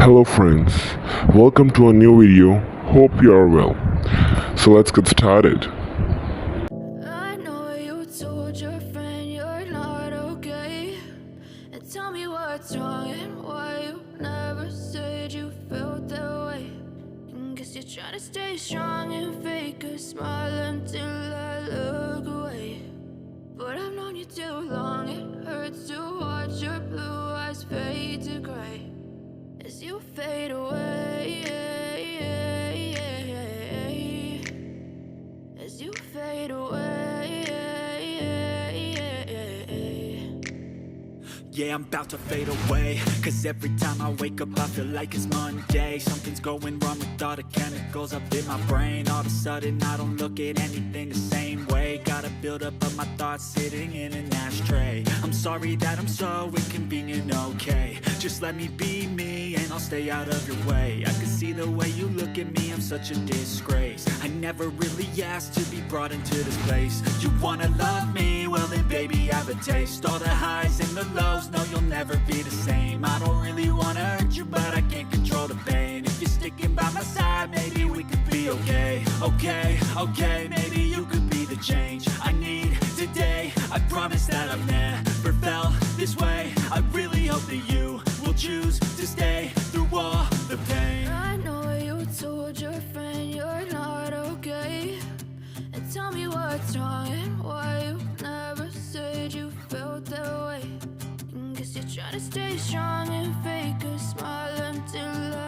Hello friends, welcome to a new video. Hope you are well. So let's get started. I know you told your friend you're not okay. And tell me what's wrong and why you never said you felt that way. And guess you're trying to stay strong and fake a smile until I look away. But I've known you too long, it hurts to watch your blue eyes fade to gray as you fade away. As you fade away. Yeah, I'm about to fade away. Cause every time I wake up I feel like it's Monday. Something's going wrong with all the chemicals up in my brain. All of a sudden I don't look at anything the same way. Got a buildup of my thoughts sitting in an ashtray. I'm sorry that I'm so inconvenient, okay. Just let me be me and I'll stay out of your way. I can see the way you look at me, I'm such a disgrace. I never really asked to be brought into this place. You wanna love me? Well then baby I have a taste. All the highs and the lows, no you'll never be the same. I don't really wanna hurt you but I can't control the pain. If you're sticking by my side maybe we could be okay. Okay, maybe you could be the change I need today. I promise that I've never felt this way. I really hope that you will choose to stay through all the pain. I know you told your friend you're not okay. And tell me what's wrong and why you never said you felt that way. And guess you're trying to stay strong